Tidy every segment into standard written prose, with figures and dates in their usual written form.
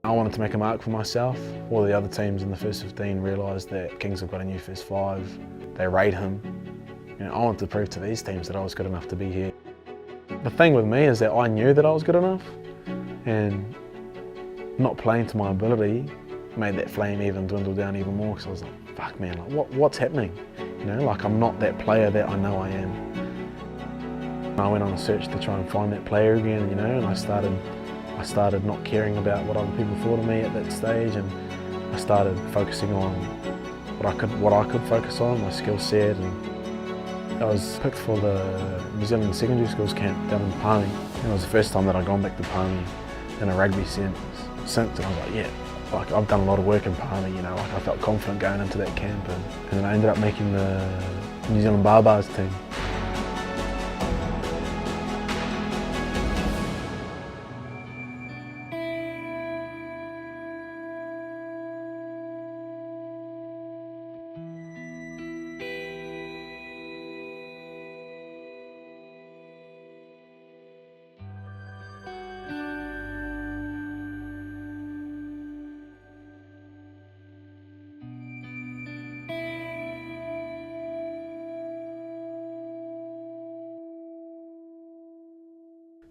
I wanted to make a mark for myself. All the other teams in the first 15 realised that Kings have got a new first 5. They rate him. You know, I wanted to prove to these teams that I was good enough to be here. The thing with me is that I knew that I was good enough, and not playing to my ability made that flame even dwindle down even more, because I was like, fuck man, like what's happening? You know, like I'm not that player that I know I am. I went on a search to try and find that player again, you know, and I started not caring about what other people thought of me at that stage, and I started focusing on what I could focus on, my skill set. And I was picked for the New Zealand secondary schools camp down in Palmy. It was the first time that I'd gone back to Palmy in a rugby sense since, and I was like, yeah, like I've done a lot of work in Palmy, you know, like I felt confident going into that camp, and then I ended up making the New Zealand Barbars team.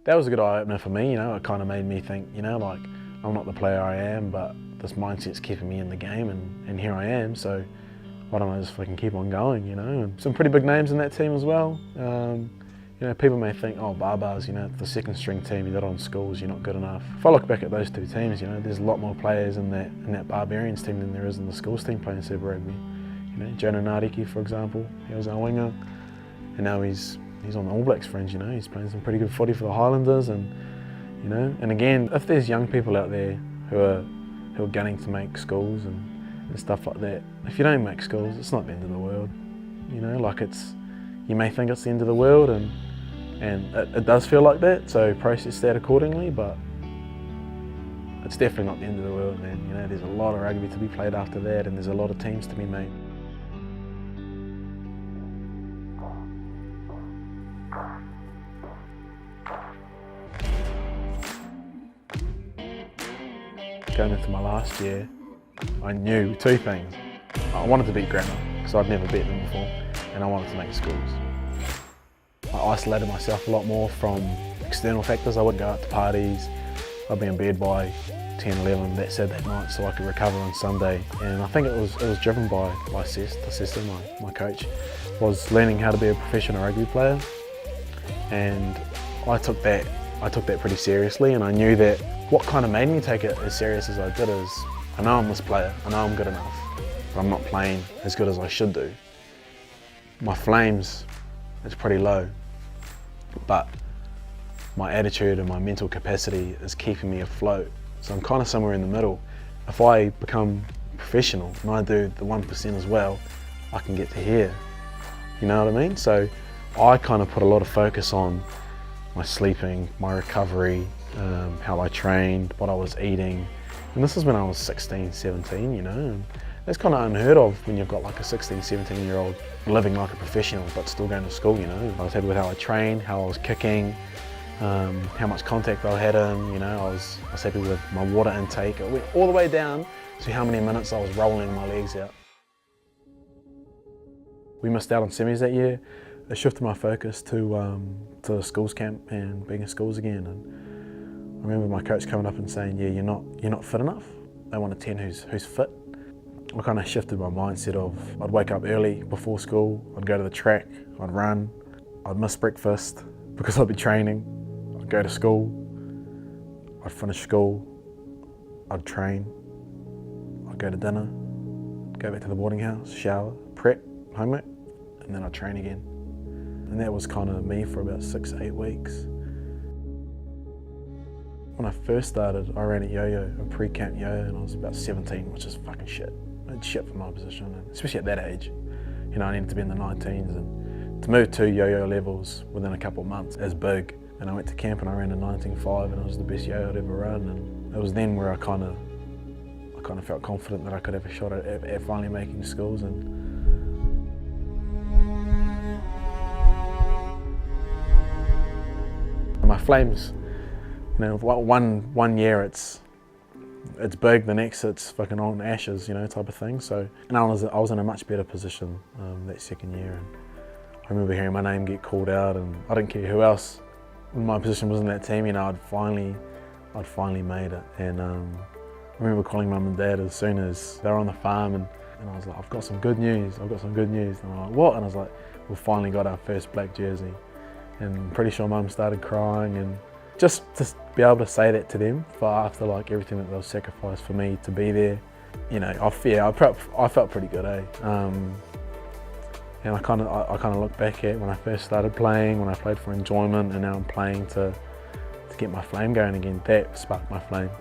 That was a good eye-opener for me, you know. It kind of made me think, you know, like, I'm not the player I am, but this mindset's keeping me in the game, and here I am, so why don't I just fucking keep on going, you know. And some pretty big names in that team as well. You know, people may think, oh, Barbars, you know, the second string team, you're not on schools, you're not good enough. If I look back at those two teams, you know, there's a lot more players in that Barbarians team than there is in the schools team playing Super Rugby. You know, Jonah Nariki, for example, he was our winger, and now he's on the All Blacks fringe, you know, he's playing some pretty good footy for the Highlanders. And you know, and again, if there's young people out there who are gunning to make schools and stuff like that, if you don't make schools, it's not the end of the world, you know. Like, you may think it's the end of the world, and it does feel like that, so process that accordingly, but it's definitely not the end of the world, man. You know, there's a lot of rugby to be played after that, and there's a lot of teams to be made. Going into my last year, I knew two things. I wanted to beat Grammar, because I'd never beat them before, and I wanted to make schools. I isolated myself a lot more from external factors. I wouldn't go out to parties. I'd be in bed by 10, 11 that Saturday night so I could recover on Sunday. And I think it was driven by Cesta, my coach, was learning how to be a professional rugby player. And I took that pretty seriously, and I knew that what kind of made me take it as serious as I did is, I know I'm this player, I know I'm good enough, but I'm not playing as good as I should do. My flames is pretty low, but my attitude and my mental capacity is keeping me afloat. So I'm kind of somewhere in the middle. If I become professional and I do the 1% as well, I can get to here. You know what I mean? So I kind of put a lot of focus on my sleeping, my recovery, how I trained, what I was eating. And this is when I was 16, 17, you know. And that's kind of unheard of when you've got like a 16, 17-year-old living like a professional but still going to school, you know. I was happy with how I trained, how I was kicking, how much contact I had in, you know. I was happy with my water intake. It went all the way down to how many minutes I was rolling my legs out. We missed out on semis that year. It shifted my focus to the schools camp and being in schools again. And I remember my coach coming up and saying, yeah, you're not fit enough. They want a 10 who's fit. I kind of shifted my mindset of, I'd wake up early before school, I'd go to the track, I'd run, I'd miss breakfast because I'd be training, I'd go to school, I'd finish school, I'd train, I'd go to dinner, go back to the boarding house, shower, prep, homework, and then I'd train again. And that was kind of me for about 6 to 8 weeks. When I first started, I ran a yo-yo, a pre-camp yo-yo, and I was about 17, which is fucking shit. It's shit for my position, especially at that age. You know, I needed to be in the 19s, and to move to yo-yo levels within a couple of months is big. And I went to camp and I ran a 19.5, and it was the best yo-yo I'd ever run. And it was then where I kind of felt confident that I could have a shot at finally making schools. And my flames, you know, one year it's it's big, the next it's fucking on ashes, you know, type of thing. So, and I was in a much better position that second year, and I remember hearing my name get called out, and I didn't care who else in my position was in that team. You know, I'd finally made it, and I remember calling mum and dad as soon as they were on the farm, and I was like, I've got some good news, and I'm like, what? And I was like, we finally got our first black jersey, and I'm pretty sure mum started crying, and just to be able to say that to them after like everything that they've sacrificed for me to be there, you know, I felt pretty good, eh? And I kind of look back at when I first started playing, when I played for enjoyment, and now I'm playing to get my flame going again. That sparked my flame.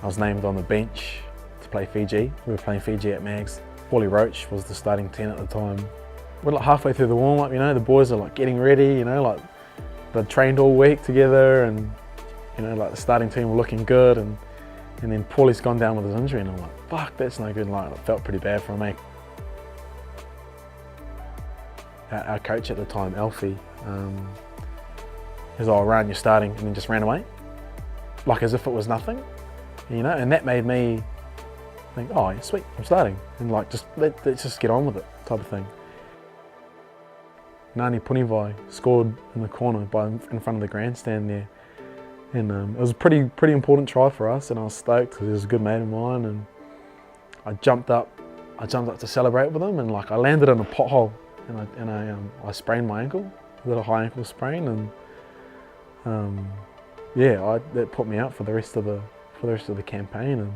I was named on the bench to play Fiji. We were playing Fiji at Mags. Paulie Roach was the starting 10 at the time. We're like halfway through the warm-up, you know, the boys are like getting ready, you know, like they'd trained all week together, and you know, like the starting team were looking good, and then Paulie's gone down with his injury, and I'm like, fuck, that's no good. Like, I felt pretty bad for him, eh? Our coach at the time, Alfie, he was like, oh, Ryan, you're starting, and then just ran away, like as if it was nothing, you know, and that made me think, oh, yeah, sweet, I'm starting, and like, let's just get on with it, type of thing. Nani Punivai scored in the corner in front of the grandstand there, and it was a pretty important try for us, and I was stoked because he was a good mate of mine, and I jumped up to celebrate with him, and like I landed in a pothole, and I sprained my ankle, a little high ankle sprain, and yeah, that put me out for the rest of the campaign. And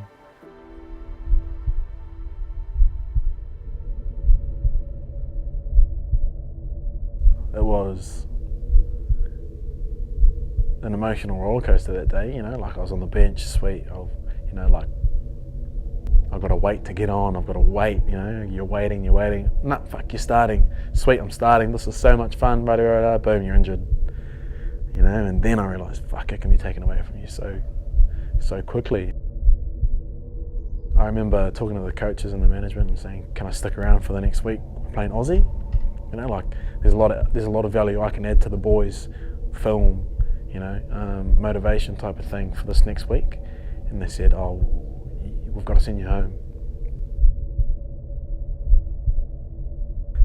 it was an emotional roller coaster that day, you know, like I was on the bench, sweet, you know, like I've got to wait to get on, I've got to wait, you know, you're waiting, nah, fuck, you're starting, sweet, I'm starting, this is so much fun, boom, you're injured, you know, and then I realised, fuck, it can be taken away from you so quickly. I remember talking to the coaches and the management and saying, can I stick around for the next week? We're playing Aussie. You know, like there's a lot of value I can add to the boys, film, you know, motivation type of thing for this next week. And they said, oh, we've got to send you home.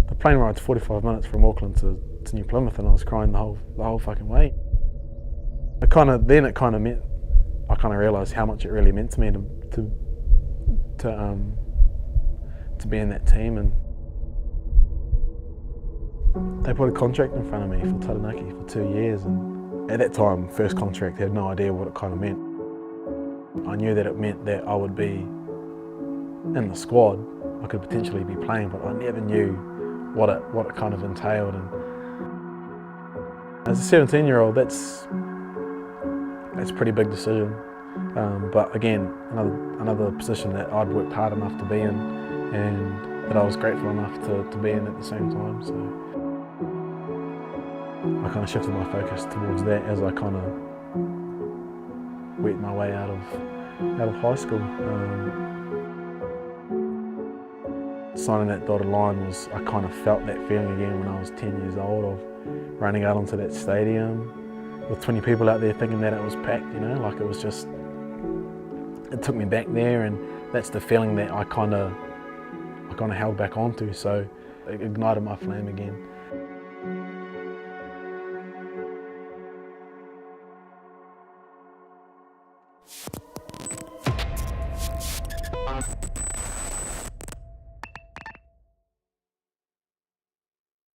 The plane ride's 45 minutes from Auckland to New Plymouth, and I was crying the whole fucking way. I kind of realised how much it really meant to me to be in that team, and they put a contract in front of me for Taranaki for 2 years, and at that time, first contract, I had no idea what it kind of meant. I knew that it meant that I would be in the squad, I could potentially be playing, but I never knew what it kind of entailed. And as a 17-year-old, that's a pretty big decision. But again, another position that I'd worked hard enough to be in, and that I was grateful enough to be in at the same time. So I kind of shifted my focus towards that as I kind of worked my way out of high school. Signing that dotted line I kind of felt that feeling again when I was 10 years old, of running out onto that stadium with 20 people out there thinking that it was packed, you know, like it was just, it took me back there, and that's the feeling that I kind of held back onto, so it ignited my flame again.